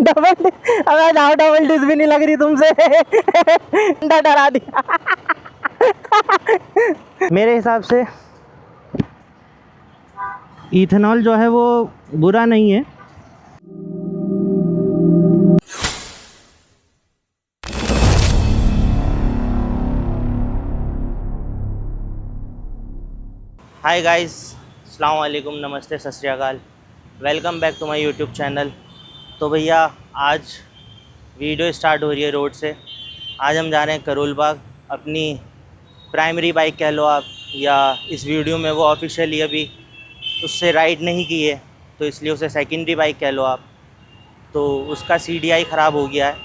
Double, अबे जाओ, double disc भी नहीं लग रही तुमसे। डरा दिया। मेरे हिसाब से इथेनॉल जो है वो बुरा नहीं है। हाय गाइस, अस्सलाम वालेकुम, नमस्ते, Sat Sri Akal, welcome back to my YouTube channel. तो भैया आज वीडियो स्टार्ट हो रही है रोड से। आज हम जा रहे हैं करोल बाग, अपनी प्राइमरी बाइक कह लो आप, या इस वीडियो में वो ऑफिशियली अभी उससे राइड नहीं की है तो इसलिए उसे सेकेंडरी बाइक कह लो आप। तो उसका CDI ख़राब हो गया है।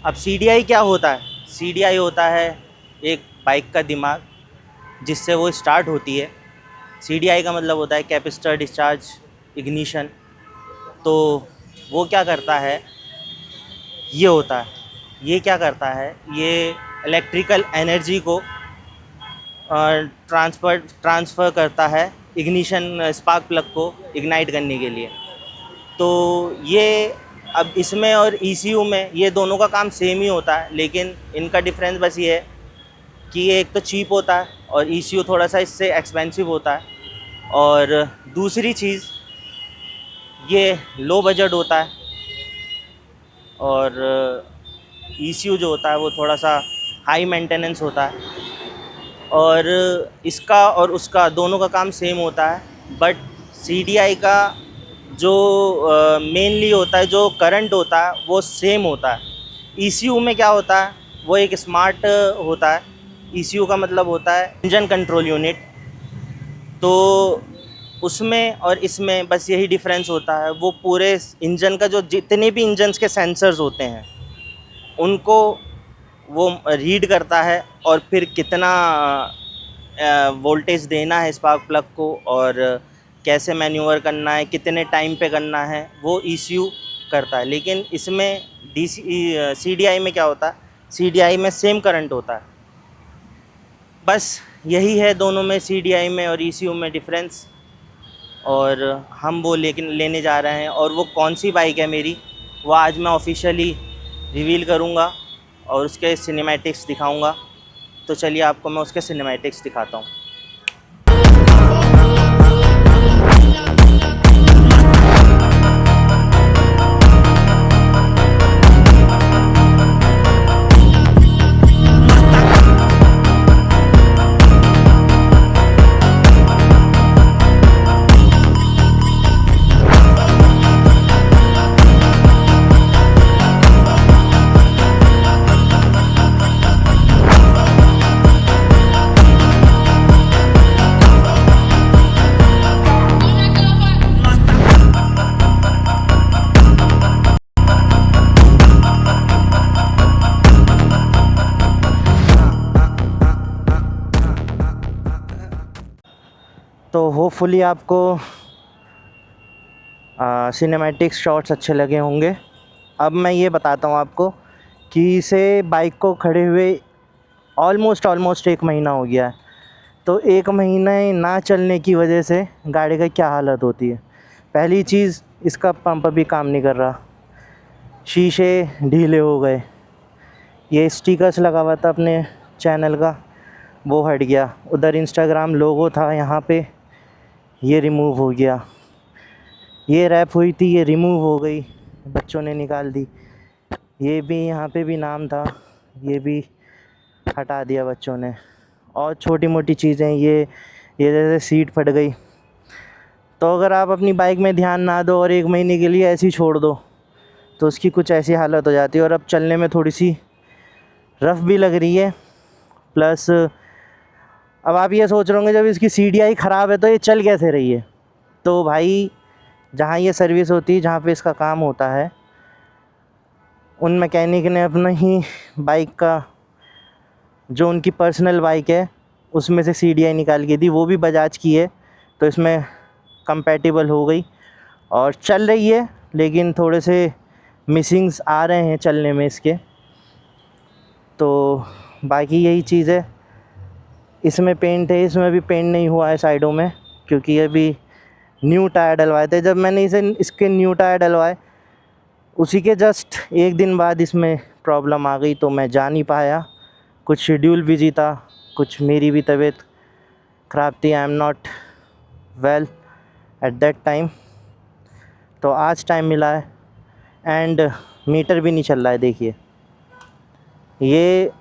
अब CDI क्या होता है? CDI होता है एक बाइक का दिमाग जिससे वो स्टार्ट होती है। CDI का मतलब होता है कैपेसिटर डिस्चार्ज इग्निशन। तो वो क्या करता है, ये होता है, ये क्या करता है, ये इलेक्ट्रिकल एनर्जी को ट्रांसफ़र करता है इग्निशन स्पार्क प्लग को इग्नाइट करने के लिए। तो ये अब इसमें और ECU में ये दोनों का काम सेम ही होता है, लेकिन इनका डिफरेंस बस ये है कि ये एक तो चीप होता है और ECU थोड़ा सा इससे एक्सपेंसिव होता है, और दूसरी चीज़ ये लो बजट होता है, और ECU जो होता है वो थोड़ा सा हाई मेंटेनेंस होता है। और इसका और उसका दोनों का काम सेम होता है, बट CDI का जो मेनली होता है, जो करंट होता है वो सेम होता है। ECU में क्या होता है, वो एक स्मार्ट होता है। ECU का मतलब होता है इंजन कंट्रोल यूनिट। तो उसमें और इसमें बस यही डिफरेंस होता है, वो पूरे इंजन का जो जितने भी इंजन्स के सेंसर्स होते हैं उनको वो रीड करता है, और फिर कितना वोल्टेज देना है स्पार्क प्लग को और कैसे मैन्यूवर करना है, कितने टाइम पे करना है, वो ECU करता है। लेकिन इसमें CDI में क्या होता है, CDI में सेम करंट होता है। बस यही है दोनों में, CDI में और ECU में डिफरेंस। और हम वो लेने जा रहे हैं, और वो कौन सी बाइक है मेरी, वो आज मैं ऑफिशियली रिवील करूँगा और उसके सिनेमैटिक्स दिखाऊँगा। तो चलिए आपको मैं उसके सिनेमैटिक्स दिखाता हूँ। तो होपफुली आपको सिनेमैटिक्स शॉट्स अच्छे लगे होंगे। अब मैं ये बताता हूँ आपको कि इसे बाइक को खड़े हुए ऑलमोस्ट 1 महीना हो गया है। तो 1 महीने ना चलने की वजह से गाड़ी का क्या हालत होती है। पहली चीज़, इसका पंप भी काम नहीं कर रहा, शीशे ढीले हो गए, ये स्टिकर्स लगा हुआ था अपने चैनल का वो हट गया, उधर इंस्टाग्राम लोगो था यहाँ पे ये रिमूव हो गया, ये रैप हुई थी ये रिमूव हो गई, बच्चों ने निकाल दी, ये भी यहाँ पे भी नाम था ये भी हटा दिया बच्चों ने, और छोटी मोटी चीज़ें ये जैसे सीट फट गई। तो अगर आप अपनी बाइक में ध्यान ना दो और 1 महीने के लिए ऐसे ही छोड़ दो तो उसकी कुछ ऐसी हालत हो जाती है। और अब चलने में थोड़ी सी रफ़ भी लग रही है। प्लस अब आप ये सोच रहे होंगे जब इसकी CDI ख़राब है तो ये चल कैसे रही है। तो भाई, जहाँ ये सर्विस होती है, जहाँ पे इसका काम होता है, उन मैकेनिक ने अपना ही बाइक का जो उनकी पर्सनल बाइक है उसमें से CDI निकाल के दी, वो भी बजाज की है, तो इसमें कंपैटिबल हो गई और चल रही है। लेकिन थोड़े से मिसिंग्स आ रहे हैं चलने में इसके। तो बाकी यही चीज़ है। इसमें पेंट है, इसमें भी पेंट नहीं हुआ है साइडों में, क्योंकि अभी न्यू टायर डलवाए थे। जब मैंने इसके न्यू टायर डलवाए, उसी के जस्ट एक दिन बाद इसमें प्रॉब्लम आ गई, तो मैं जा नहीं पाया। कुछ शेड्यूल बिजी था, कुछ मेरी भी तबीयत ख़राब थी। I am not well at that time. तो आज टाइम मिला है एंड मीटर भी नहीं चल रहा है। देखिए, ये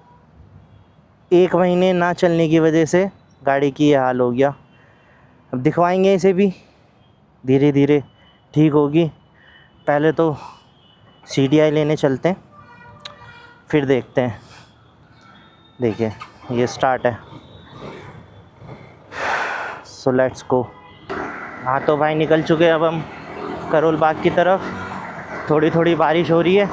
1 महीने ना चलने की वजह से गाड़ी की ये हाल हो गया। अब दिखवाएंगे इसे भी, धीरे धीरे ठीक होगी। पहले तो CDI लेने चलते हैं, फिर देखते हैं। देखिए, ये स्टार्ट है। So let's go. हाँ तो भाई निकल चुके अब हम करोल बाग की तरफ। थोड़ी थोड़ी बारिश हो रही है,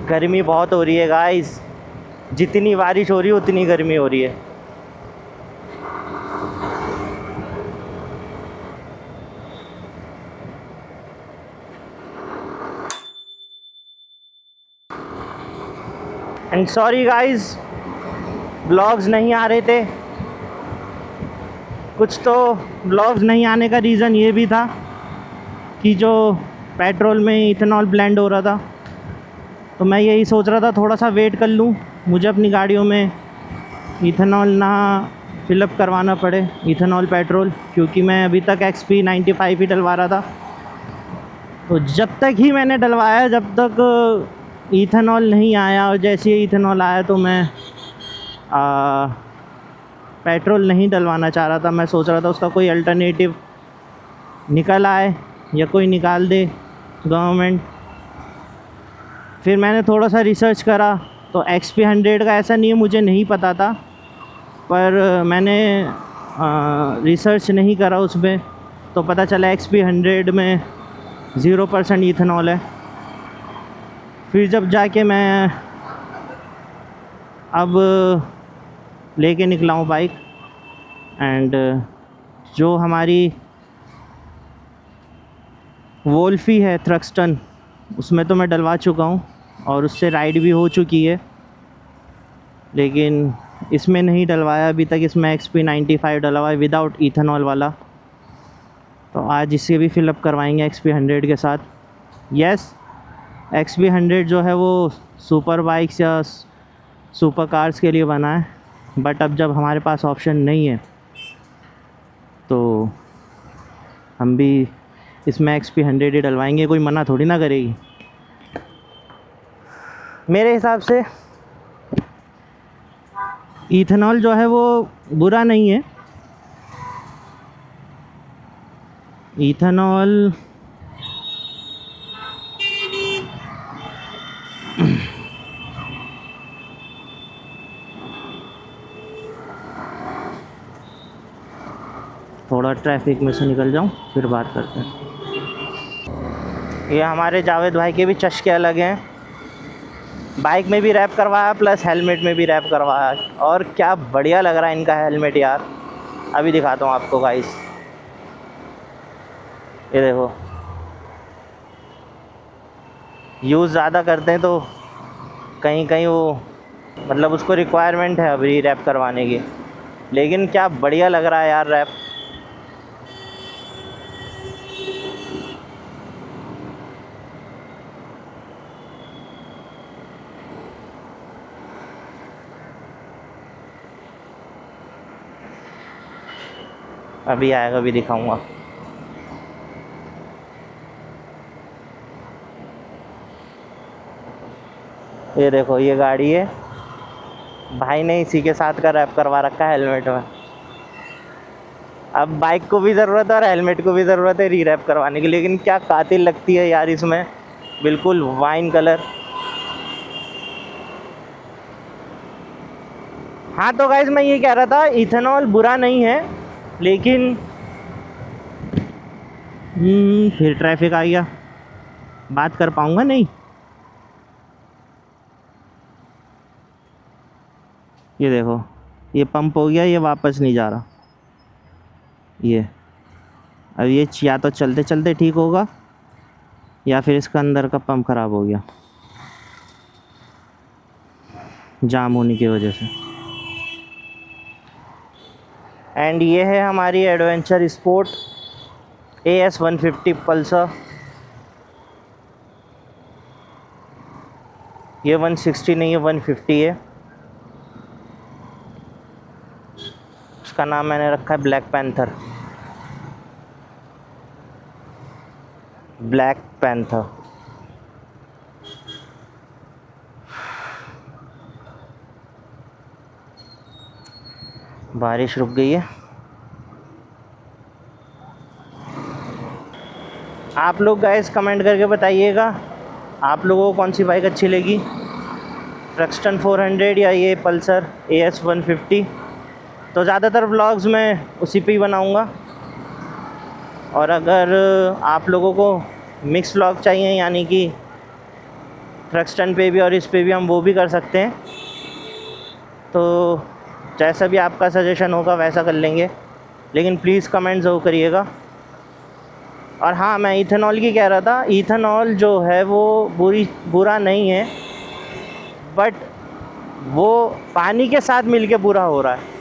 गर्मी बहुत हो रही है गाइस। जितनी बारिश हो रही है उतनी गर्मी हो रही है। एंड सॉरी गाइस, ब्लॉग्स नहीं आ रहे थे। कुछ तो ब्लॉग्स नहीं आने का रीज़न ये भी था कि जो पेट्रोल में इथेनॉल ब्लेंड हो रहा था, तो मैं यही सोच रहा था थोड़ा सा वेट कर लूँ, मुझे अपनी गाड़ियों में इथेनॉल ना फिलअप करवाना पड़े, इथेनॉल पेट्रोल। क्योंकि मैं अभी तक XP 95 ही डलवा रहा था। तो जब तक ही मैंने डलवाया, जब तक इथेनॉल नहीं आया, और जैसे ही इथेनॉल आया तो मैं पेट्रोल नहीं डलवाना चाह रहा था। मैं सोच रहा था उसका कोई अल्टरनेटिव निकल आए या कोई निकाल दे गवर्नमेंट। फिर मैंने थोड़ा सा रिसर्च करा, तो XP 100 का ऐसा नहीं है, मुझे नहीं पता था, पर मैंने रिसर्च नहीं करा उसमें, तो पता चला XP 100 में 0% इथेनॉल है। फिर जब जाके मैं अब लेके निकला हूँ बाइक, एंड जो हमारी वोल्फी है थ्रक्सटन, उसमें तो मैं डलवा चुका हूँ और उससे राइड भी हो चुकी है, लेकिन इसमें नहीं डलवाया अभी तक। इसमें XP 95 डलवा है विदाउट इथेनॉल वाला। तो आज इसे भी फिलअप करवाएंगे XP 100 के साथ। यस, XP 100 जो है वो सुपर बाइक्स या सुपर कार्स के लिए बना है, बट अब जब हमारे पास ऑप्शन नहीं है तो हम भी इसमें XP 100 ही डलवाएंगे। कोई मना थोड़ी ना करेगी। मेरे हिसाब से इथेनॉल जो है वो बुरा नहीं है। इथेनॉल थोड़ा ट्रैफिक में से निकल जाऊं, फिर बात करते हैं। ये हमारे जावेद भाई के भी चस्के अलग हैं। बाइक में भी रैप करवाया, प्लस हेलमेट में भी रैप करवाया, और क्या बढ़िया लग रहा है इनका हेलमेट यार। अभी दिखाता हूँ आपको गाइस, ये देखो। यूज़ ज़्यादा करते हैं तो कहीं कहीं वो, मतलब उसको रिक्वायरमेंट है अभी रैप करवाने की, लेकिन क्या बढ़िया लग रहा है यार रैप। अभी आएगा, अभी दिखाऊंगा। ये देखो, ये गाड़ी है, भाई ने इसी के साथ का रैप करवा रखा है हेलमेट में। अब बाइक को भी ज़रूरत है और हेलमेट को भी ज़रूरत है री रैप करवाने की, लेकिन क्या कातिल लगती है यार इसमें, बिल्कुल वाइन कलर। हाँ तो गाइस, मैं ये कह रहा था इथेनॉल बुरा नहीं है, लेकिन फिर ट्रैफिक आ गया, बात कर पाऊँगा नहीं। ये देखो, ये पंप हो गया, ये वापस नहीं जा रहा। ये अब ये या तो चलते चलते ठीक होगा, या फिर इसका अंदर का पंप ख़राब हो गया जाम होने की वजह से। एंड ये है हमारी एडवेंचर स्पोर्ट AS 150 पल्सर। ये 160 नहीं है, 150 है। उसका नाम मैंने रखा है ब्लैक पैंथर। Black panther. बारिश रुक गई है। आप लोग गाइस कमेंट करके बताइएगा आप लोगों को कौन सी बाइक अच्छी लगी, ट्रक्सटन 400 या ये पल्सर AS 150। तो ज़्यादातर व्लॉग्स मैं उसी पे ही बनाऊँगा। और अगर आप लोगों को मिक्स व्लॉग चाहिए, यानी कि ट्रक्सटन पे भी और इस पे भी, हम वो भी कर सकते हैं। तो जैसा भी आपका सजेशन होगा वैसा कर लेंगे, लेकिन प्लीज़ कमेंट ज़रूर करिएगा। और हाँ, मैं इथेनॉल की कह रहा था, इथेनॉल जो है वो बुरा नहीं है, बट वो पानी के साथ मिलके बुरा हो रहा है।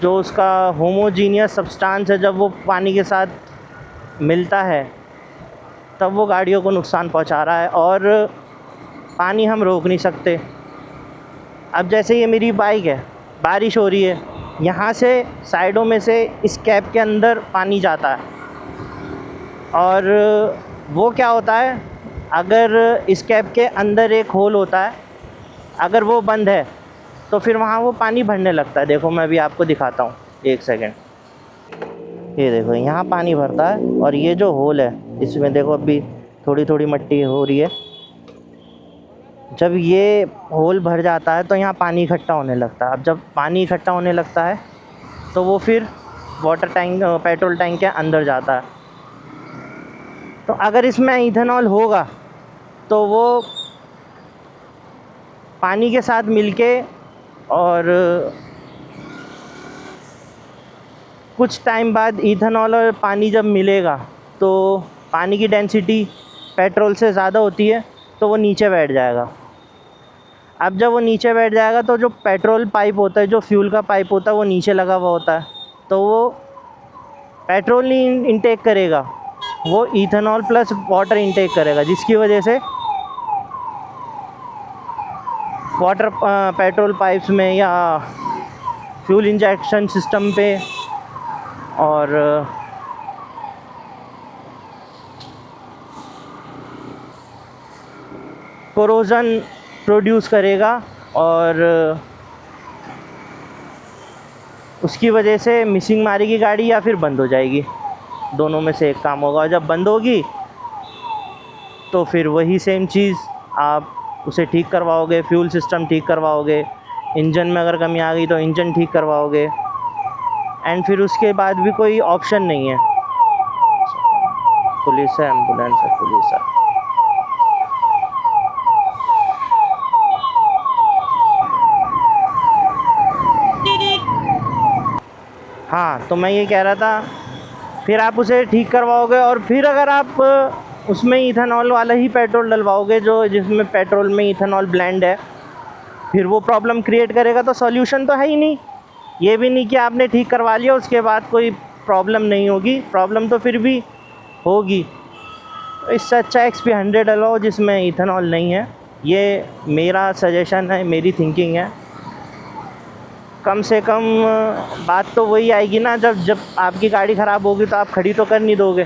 जो उसका होमोजीनियस सब्सटेंस है, जब वो पानी के साथ मिलता है तब वो गाड़ियों को नुकसान पहुंचा रहा है, और पानी हम रोक नहीं सकते। अब जैसे ये मेरी बाइक है, बारिश हो रही है, यहाँ से साइडों में से इस कैप के अंदर पानी जाता है, और वो क्या होता है, अगर इस कैप के अंदर एक होल होता है, अगर वो बंद है तो फिर वहाँ वो पानी भरने लगता है। देखो मैं अभी आपको दिखाता हूँ, एक सेकेंड। ये देखो यहाँ पानी भरता है, और ये जो होल है इसमें देखो अभी थोड़ी थोड़ी मट्टी हो रही है। जब ये होल भर जाता है तो यहाँ पानी इकट्ठा होने लगता है। अब जब पानी इकट्ठा होने लगता है तो वो फिर वाटर टैंक, पेट्रोल टैंक के अंदर जाता है। तो अगर इसमें इथेनॉल होगा तो वो पानी के साथ मिलके, और कुछ टाइम बाद इथेनॉल और पानी जब मिलेगा तो पानी की डेंसिटी पेट्रोल से ज़्यादा होती है, तो वो नीचे बैठ जाएगा। अब जब वो नीचे बैठ जाएगा तो जो पेट्रोल पाइप होता है, जो फ्यूल का पाइप होता है, वो नीचे लगा हुआ होता है, तो वो पेट्रोल नहीं इंटेक करेगा, वो इथेनॉल प्लस वाटर इंटेक करेगा, जिसकी वजह से वाटर पेट्रोल पाइप्स में या फ्यूल इंजेक्शन सिस्टम पे और कोरोजन प्रोड्यूस करेगा, और उसकी वजह से मिसिंग मारेगी गाड़ी या फिर बंद हो जाएगी। दोनों में से एक काम होगा। और जब बंद होगी तो फिर वही सेम चीज़ आप उसे ठीक करवाओगे, फ्यूल सिस्टम ठीक करवाओगे, इंजन में अगर कमी आ गई तो इंजन ठीक करवाओगे, एंड फिर उसके बाद भी कोई ऑप्शन नहीं है। पुलिस है, एम्बुलेंस है, पुलिस है। हाँ, तो मैं ये कह रहा था, फिर आप उसे ठीक करवाओगे, और फिर अगर आप उसमें इथेनॉल वाला ही पेट्रोल डलवाओगे, जो जिसमें पेट्रोल में इथेनॉल ब्लेंड है, फिर वो प्रॉब्लम क्रिएट करेगा। तो सॉल्यूशन तो है ही नहीं। ये भी नहीं कि आपने ठीक करवा लिया उसके बाद कोई प्रॉब्लम नहीं होगी, प्रॉब्लम तो फिर भी होगी। इससे अच्छा XP 100 डलवाओ जिसमें इथेनॉल नहीं है। ये मेरा सजेशन है, मेरी थिंकिंग है। कम से कम बात तो वही आएगी ना, जब आपकी गाड़ी ख़राब होगी तो आप खड़ी तो कर नहीं दोगे,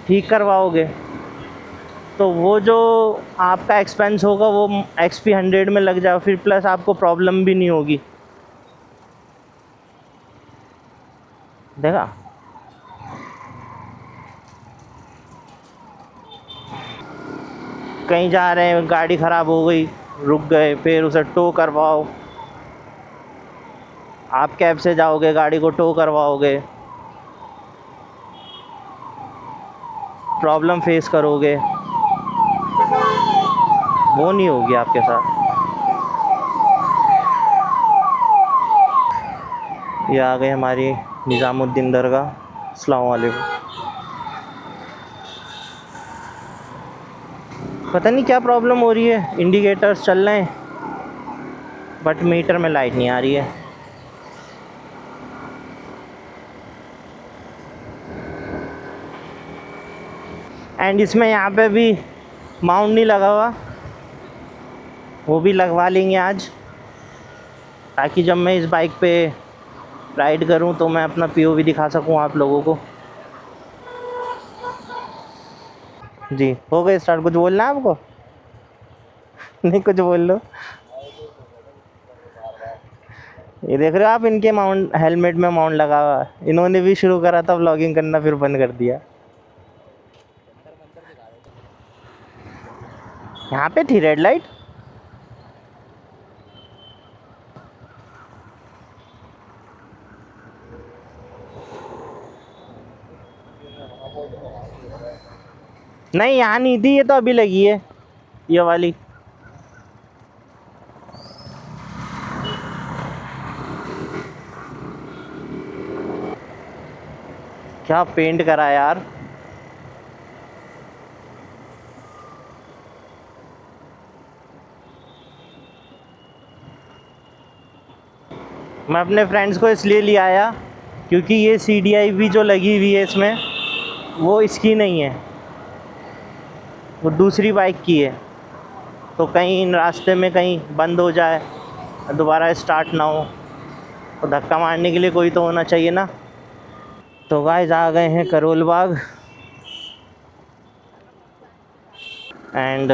ठीक करवाओगे। तो वो जो आपका एक्सपेंस होगा वो XP 100 में लग जाए, फिर प्लस आपको प्रॉब्लम भी नहीं होगी। देखा, कहीं जा रहे हैं, गाड़ी ख़राब हो गई, रुक गए, फिर उसे टो करवाओ। आप कैब से जाओगे, गाड़ी को टो करवाओगे, प्रॉब्लम फेस करोगे, वो नहीं होगी आपके साथ। ये आ गई हमारी निज़ामुद्दीन दरगाह। अस्सलाम वालेकुम। पता नहीं क्या प्रॉब्लम हो रही है, इंडिकेटर्स चल रहे हैं, बट मीटर में लाइट नहीं आ रही है। एंड इसमें यहाँ पे भी माउंट नहीं लगा हुआ, वो भी लगवा लेंगे आज, ताकि जब मैं इस बाइक पे राइड करूँ तो मैं अपना पीओवी दिखा सकूँ आप लोगों को। जी हो गए स्टार्ट। कुछ बोलना है आपको? नहीं, कुछ बोल लो। ये देख रहे हो आप, इनके माउंट, हेलमेट में माउंट लगा हुआ है। इन्होंने भी शुरू करा था व्लॉगिंग करना, फिर बंद कर दिया। यहाँ पे थी रेड लाइट। नहीं, यहाँ नहीं थी, ये तो अभी लगी है ये वाली। क्या पेंट करा है यार। मैं अपने फ्रेंड्स को इसलिए ले आया क्योंकि ये CDI भी जो लगी हुई है इसमें, वो इसकी नहीं है, वो दूसरी बाइक की है। तो कहीं रास्ते में कहीं बंद हो जाए, दोबारा स्टार्ट ना हो, तो धक्का मारने के लिए कोई तो होना चाहिए ना। तो गाइस आ गए हैं करोल बाग। एंड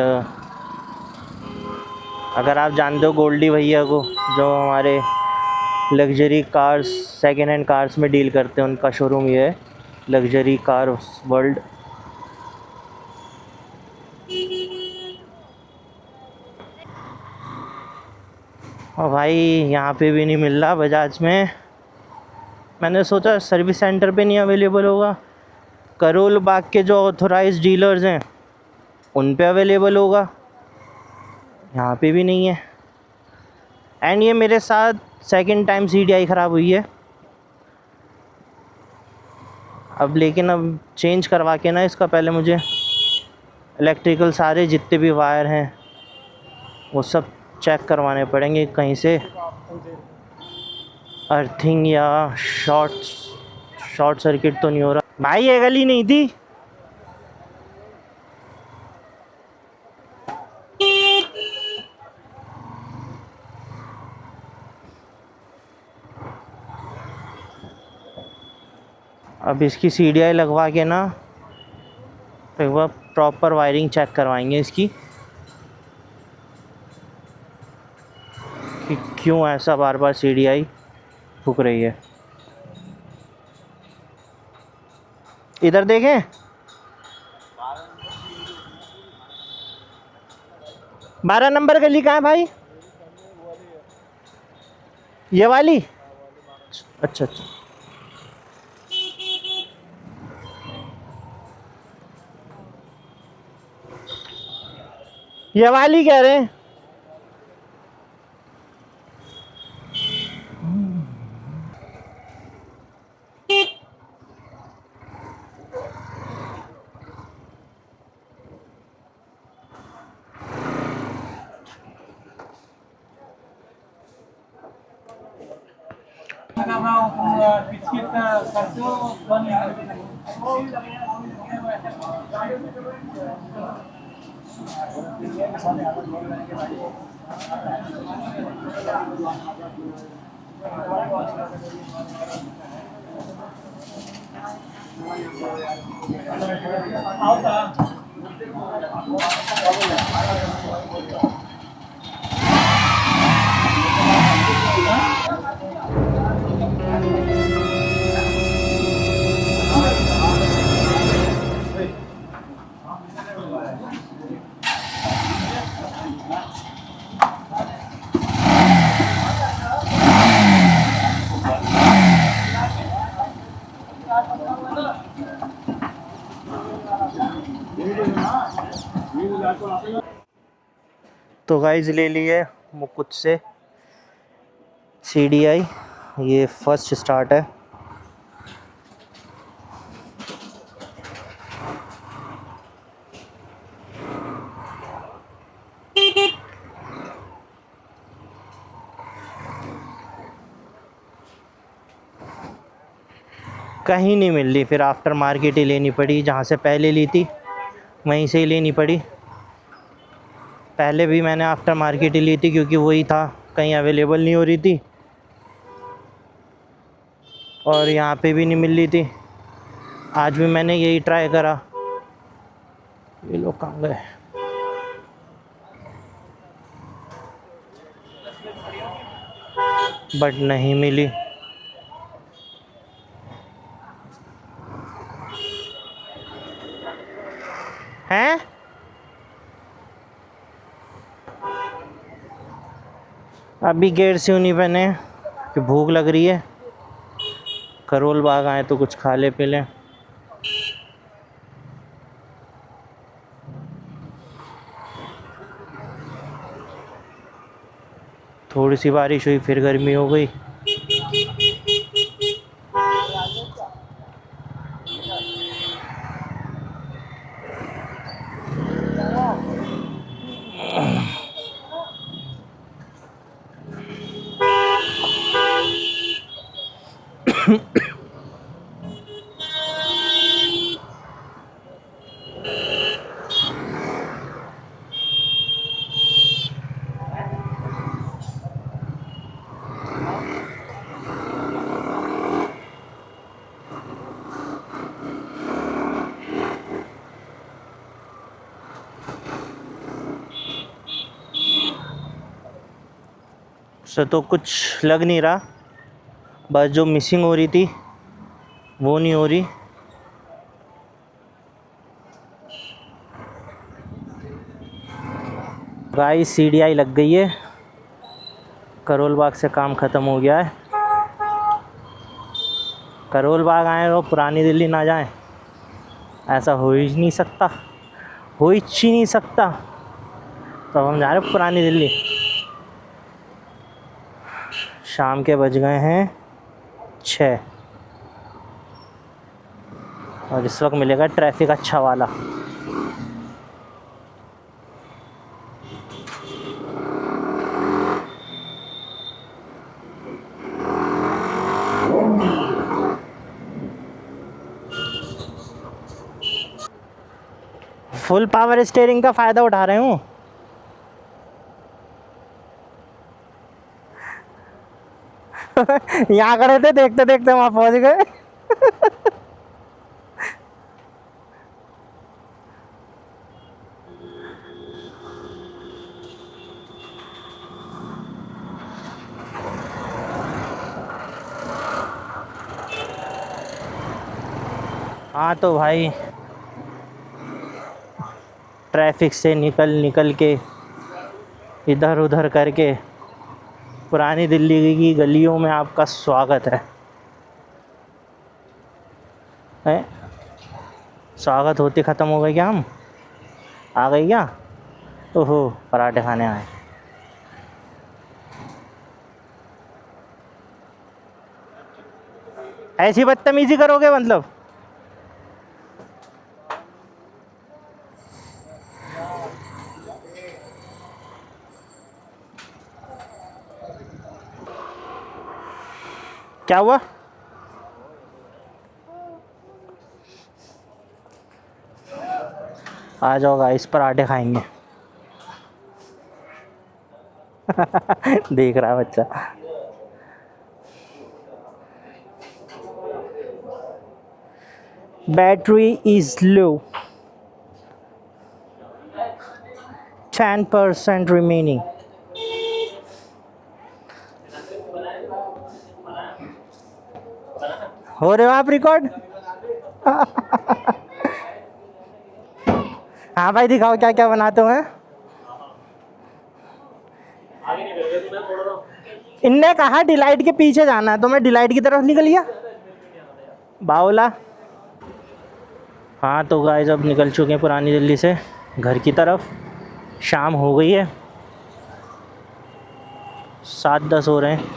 अगर आप जानते हो गोल्डी भैया को, जो हमारे luxury cars, second hand cars में डील करते हैं, उनका शोरूम ये है, लग्जरी कार वर्ल्ड। और भाई यहाँ पे भी नहीं मिल रहा बजाज में। मैंने सोचा सर्विस सेंटर पे नहीं अवेलेबल होगा, करोल बाग के जो ऑथोराइज्ड डीलर्स हैं उन पे अवेलेबल होगा। यहाँ पे भी नहीं है। एंड ये मेरे साथ सेकंड टाइम CDI ख़राब हुई है। अब लेकिन अब चेंज करवा के ना इसका, पहले मुझे इलेक्ट्रिकल सारे जितने भी वायर हैं वो सब चेक करवाने पड़ेंगे, कहीं से अर्थिंग या शॉर्ट सर्किट तो नहीं हो रहा। भाई ये गली नहीं थी। अब इसकी CDI लगवा के ना तो एक बार प्रॉपर वायरिंग चेक करवाएंगे इसकी, कि क्यों ऐसा बार बार CDI फूक रही है। इधर देखें, 12 नंबर गली कहाँ है भाई? ये वाली? अच्छा अच्छा। ये वाली कह रहे हैं। तो गाइस ले लिए मुकुट से CDI, ये फर्स्ट स्टार्ट है। कहीं नहीं मिल रही, फिर आफ्टर मार्केट ही लेनी पड़ी, जहाँ से पहले ली थी वहीं से ही लेनी पड़ी। पहले भी मैंने आफ्टर मार्केट ही ली थी क्योंकि वही था, कहीं अवेलेबल नहीं हो रही थी और यहाँ पे भी नहीं मिल रही थी। आज भी मैंने यही ट्राई करा। ये लोग कहाँ गए? बट नहीं मिली। हैं? अभी गेट से नहीं पहने कि भूख लग रही है। करोल बाग आए तो कुछ खा ले पी लें। थोड़ी सी बारिश हुई फिर गर्मी हो गई। से तो कुछ लग नहीं रहा, बस जो मिसिंग हो रही थी वो नहीं हो रही। गाइस CDI लग गई है, करोल बाग से काम ख़त्म हो गया है। करोल बाग आए और पुरानी दिल्ली ना जाएं, ऐसा हो ही नहीं सकता, हो ही नहीं सकता। तो हम जा रहे हैं पुरानी दिल्ली। शाम के बज गए हैं 6 और इस वक्त मिलेगा ट्रैफिक अच्छा वाला। फुल पावर स्टीयरिंग का फ़ायदा उठा रहे हूँ। यहाँ खड़े थे, देखते देखते वहाँ पहुँच गए। हाँ तो भाई ट्रैफिक से निकल के इधर उधर करके पुरानी दिल्ली की गलियों में आपका स्वागत है। स्वागत होते ख़त्म हो गए क्या? हम आ गए क्या? ओहो, पराठे खाने आए। ऐसी बदतमीजी करोगे मतलब? क्या हुआ? आ जाओ गाइस, पराठे खाएंगे। देख रहा है बच्चा। Battery is low, 10% remaining. हो रहे हो आप रिकॉर्ड? हाँ भाई दिखाओ क्या क्या बनाते हो हैं। इनने कहा डिलाइट के पीछे जाना है तो मैं डिलाइट की तरफ निकल गया बावला। हाँ तो गाइस अब निकल चुके हैं पुरानी दिल्ली से घर की तरफ। शाम हो गई है, 7:10 हो रहे हैं।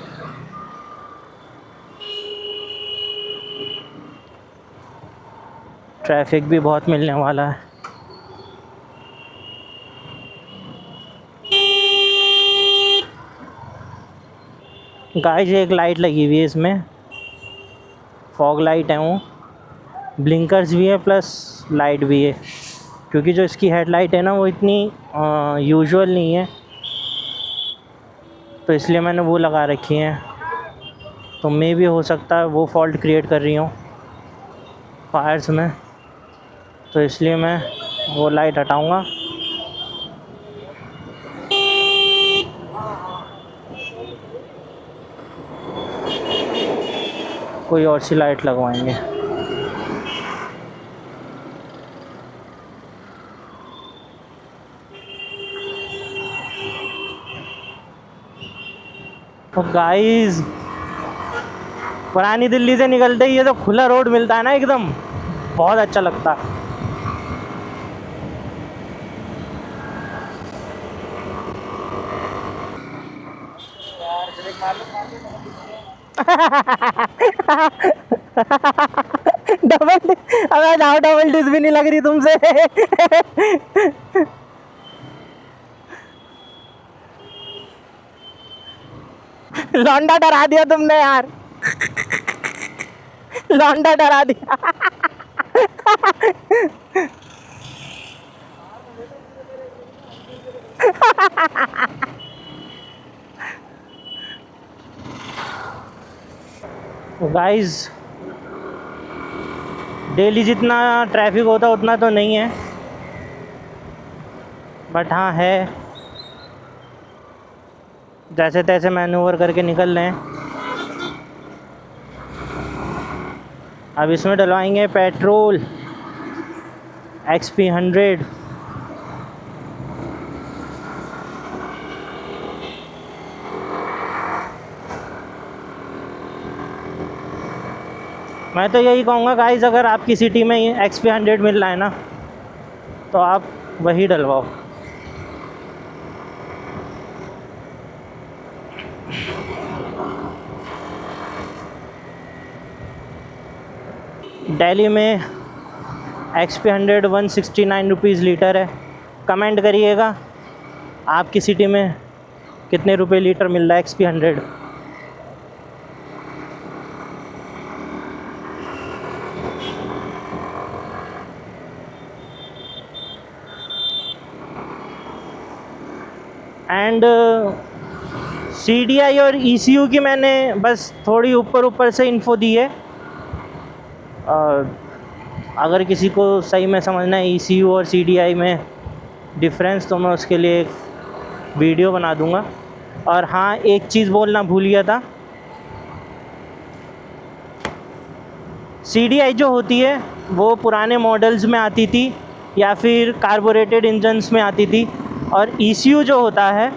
ट्रैफिक भी बहुत मिलने वाला है। गाइस एक लाइट लगी हुई है इसमें, फॉग लाइट है वो, ब्लिंकर्स भी है प्लस लाइट भी है, क्योंकि जो इसकी हेडलाइट है ना वो इतनी यूजुअल नहीं है, तो इसलिए मैंने वो लगा रखी हैं। तो मे भी हो सकता है वो फॉल्ट क्रिएट कर रही हूँ फायर्स में, तो इसलिए मैं वो लाइट हटाऊँगा। कोई और सी लाइट लगवाएंगे। तो गाइस, पुरानी दिल्ली से निकलते ही ये तो खुला रोड मिलता है ना एकदम, बहुत अच्छा लगता है। डबल, अबे जाओ, डबल डिस्क भी नहीं लग रही तुमसे। लौंडा डरा दिया तुमने यार, लौंडा डरा दिया। गाइस, डेली जितना ट्रैफिक होता उतना तो नहीं है, बट हाँ है, जैसे तैसे मैन्यूवर करके निकल रहे हैं। अब इसमें डलवाएंगे पेट्रोल XP 100। मैं तो यही कहूँगा गाइस, अगर आपकी सिटी में XP 100 मिल रहा है ना, तो आप वही डलवाओ। दिल्ली में XP 100 169 रुपीज़ लीटर है। कमेंट करिएगा आपकी सिटी में कितने रुपए लीटर मिल रहा है XP 100। एंड CDI और ECU की मैंने बस थोड़ी ऊपर से इन्फो दी है। अगर किसी को सही में समझना है ECU और CDI में डिफरेंस, तो मैं उसके लिए एक वीडियो बना दूंगा। और हाँ, एक चीज़ बोलना भूल गया था, CDI जो होती है वो पुराने मॉडल्स में आती थी या फिर कार्बोरेटेड इंजन्स में आती थी, और ECU जो होता है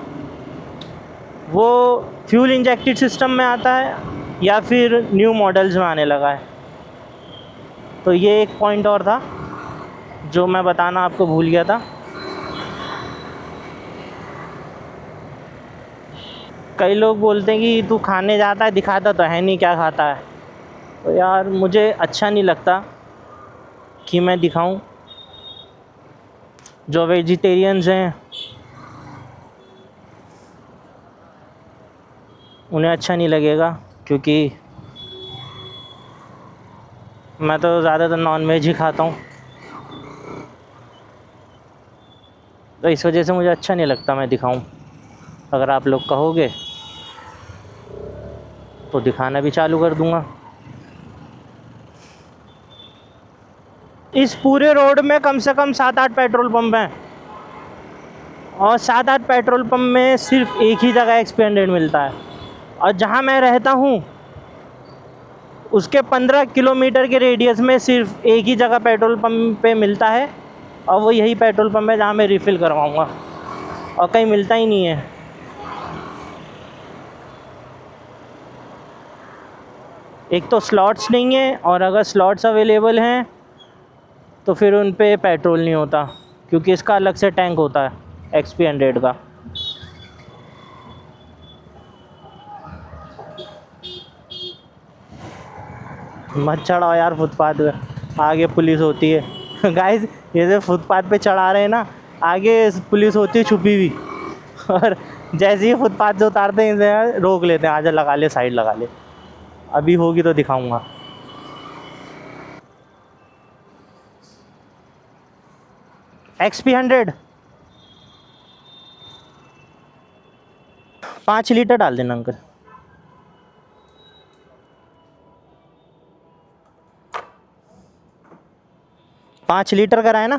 वो फ्यूल इंजेक्टेड सिस्टम में आता है या फिर न्यू मॉडल्स में आने लगा है। तो ये एक पॉइंट और था जो मैं बताना आपको भूल गया था। कई लोग बोलते हैं कि तू खाने जाता है, दिखाता तो है नहीं क्या खाता है। तो यार, मुझे अच्छा नहीं लगता कि मैं दिखाऊं। जो वेजिटेरियंस हैं उन्हें अच्छा नहीं लगेगा, क्योंकि मैं तो ज़्यादातर नॉन वेज ही खाता हूँ, तो इस वजह से मुझे अच्छा नहीं लगता मैं दिखाऊं। अगर आप लोग कहोगे तो दिखाना भी चालू कर दूंगा। इस पूरे रोड में कम से कम 7-8 पेट्रोल पंप हैं, और 7-8 पेट्रोल पंप में सिर्फ एक ही जगह XP 100 मिलता है। और जहाँ मैं रहता हूँ उसके 15 किलोमीटर के रेडियस में सिर्फ एक ही जगह पेट्रोल पंप पे मिलता है, और वो यही पेट्रोल पंप है जहाँ मैं रिफ़िल करवाऊँगा, और कहीं मिलता ही नहीं है। एक तो स्लॉट्स नहीं है, और अगर स्लॉट्स अवेलेबल हैं तो फिर उन पे पेट्रोल नहीं होता, क्योंकि इसका अलग से टैंक होता है XP 100 का। मत चढ़ाओ यार फुटपाथ पे, आगे पुलिस होती है। गाइस, ये जो फुटपाथ पे चढ़ा रहे हैं ना, आगे पुलिस होती है छुपी हुई, और जैसे ही फुटपाथ से उतारते हैं इसे रोक लेते हैं, आजा लगा ले, साइड लगा ले। अभी होगी तो दिखाऊंगा। XP100 5 लीटर डाल देना अंकल। पाँच लीटर कराए ना।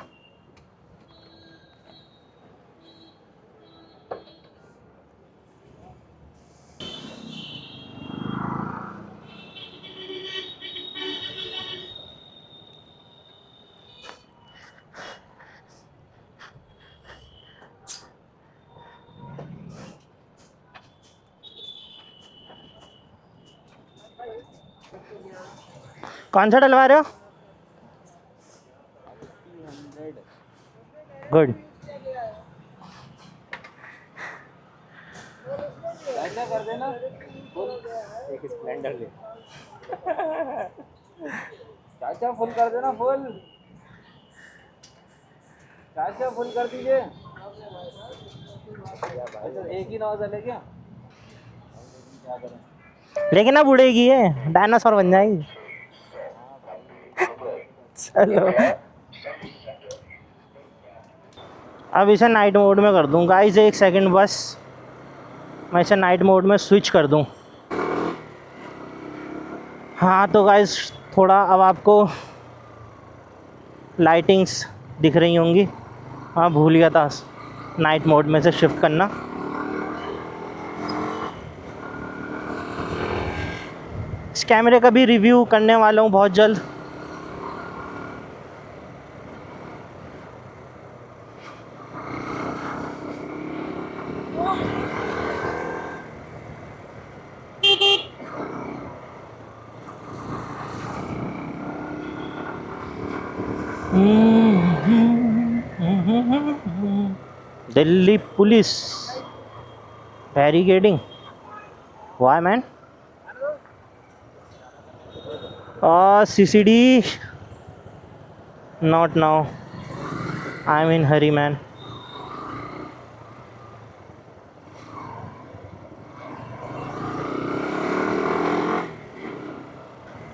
कौन सा डलवा रहे हो? गुड। ऐसा कर देना एक स्प्लेंडर ले। चाचा फुल कर देना, फुल चाचा फुल कर दीजिए। एक ही नौजल है क्या? क्या करें? लेकिन अब उड़ेगी ये, डायनासोर बन जाएगी। चलो अब इसे नाइट मोड में कर दूँ गाइस, एक सेकंड बस, मैं इसे नाइट मोड में स्विच कर दूँ। हाँ तो गाइस थोड़ा अब आपको लाइटिंग्स दिख रही होंगी। हाँ भूल गया था नाइट मोड में से शिफ्ट करना। इस कैमरे का भी रिव्यू करने वाला हूँ बहुत जल्द। Delhi police barricading, Y man? CCD not now, I am in Hari man.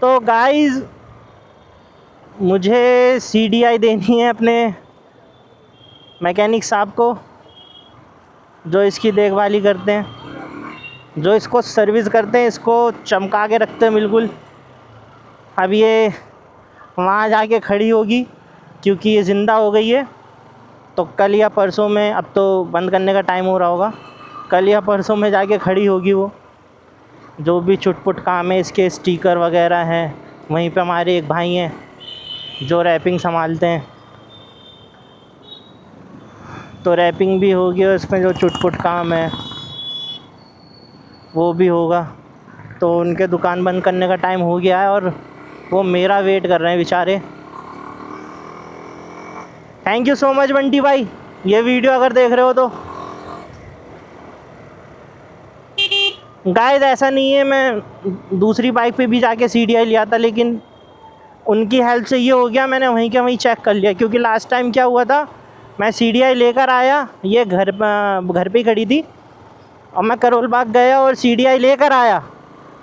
तो गाइस मुझे CDI देनी है अपने मैकेनिक साहब को, जो इसकी देखभाली करते हैं, जो इसको सर्विस करते हैं, इसको चमका के रखते हैं बिल्कुल। अब ये वहाँ जाके खड़ी होगी क्योंकि ये ज़िंदा हो गई है। तो कल या परसों में, अब तो बंद करने का टाइम हो रहा होगा, कल या परसों में जाके खड़ी होगी वो। जो भी चुटपुट काम है, इसके स्टिकर वगैरह हैं, वहीं पे हमारे एक भाई हैं जो रैपिंग संभालते हैं, तो रैपिंग भी होगी और इसमें जो चुटपुट काम है वो भी होगा। तो उनके दुकान बंद करने का टाइम हो गया है और वो मेरा वेट कर रहे हैं बेचारे। Thank you so much Bunty भाई, ये वीडियो अगर देख रहे हो तो। गाइस ऐसा नहीं है, मैं दूसरी बाइक पे भी जाके CDI लिया था, लेकिन उनकी हेल्प से ये हो गया, मैंने वहीं के वहीं चेक कर लिया। क्योंकि लास्ट टाइम क्या हुआ था, मैं CDI लेकर आया, ये घर पे ही खड़ी थी, और मैं करोल बाग गया और CDI लेकर आया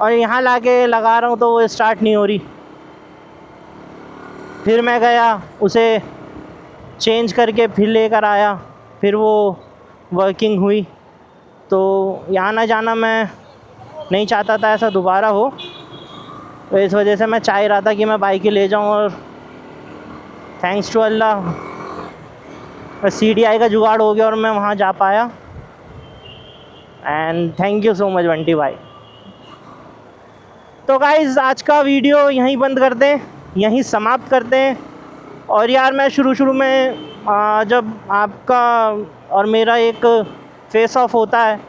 और यहाँ लाके लगा रहा हूँ तो वो स्टार्ट नहीं हो रही। फिर मैं गया उसे चेंज करके फिर लेकर आया, फिर वो वर्किंग हुई। तो यहाँ ना जाना मैं नहीं चाहता था ऐसा दोबारा हो, तो इस वजह से मैं चाह रहा था कि मैं बाइक ही ले जाऊँ। और थैंक्स टू अल्लाह CDI का जुगाड़ हो गया और मैं वहाँ जा पाया। And thank you so much Bunty भाई। तो गाइज़ आज का वीडियो यहीं बंद करते हैं, यहीं समाप्त करते हैं। और यार मैं शुरू में जब आपका और मेरा एक फेस ऑफ होता है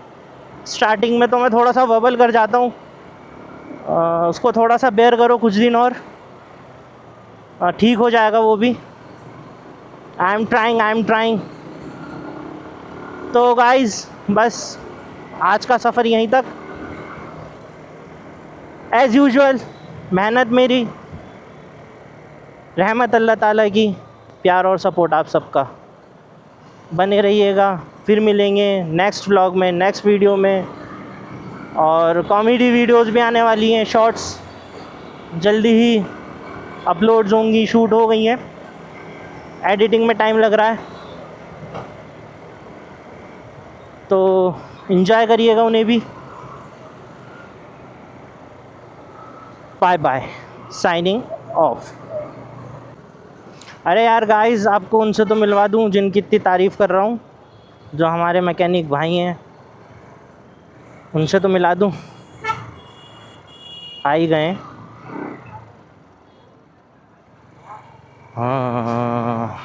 स्टार्टिंग में, तो मैं थोड़ा सा वबल कर जाता हूँ, उसको थोड़ा सा बेयर करो कुछ दिन और ठीक हो जाएगा वो भी। I am trying. तो गाइज़ बस आज का सफ़र यहीं तक। एज़ यूजुअल मेहनत मेरी, रहमत अल्लाह ताला की, प्यार और सपोर्ट आप सबका, बने रहिएगा। फिर मिलेंगे नेक्स्ट व्लॉग में, नेक्स्ट वीडियो में। और कॉमेडी वीडियोज़ भी आने वाली हैं, शॉर्ट्स जल्दी ही अपलोड्स होंगी, शूट हो गई हैं, एडिटिंग में टाइम लग रहा है। तो एंजॉय करिएगा उन्हें भी। Bye bye, signing off. अरे यार गाइस, आपको उनसे तो मिलवा दूं जिनकी इतनी तारीफ़ कर रहा हूँ, जो हमारे मैकेनिक भाई हैं, उनसे तो मिला दूं। आ ही गए। हाँ,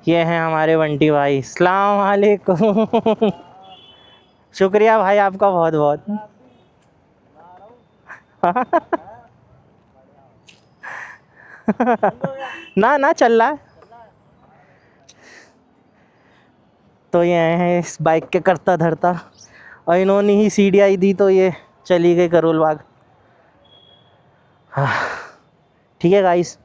ये हैं हमारे बंटी भाई। अस्सलाम वालेकुम। शुक्रिया भाई आपका बहुत बहुत। ना ना, चल रहा है। तो ये हैं इस बाइक के करता धरता, और इन्होंने ही सीढ़ियाँ दी तो ये चली गई करोल बाग। हाँ, ठीक है गाइस।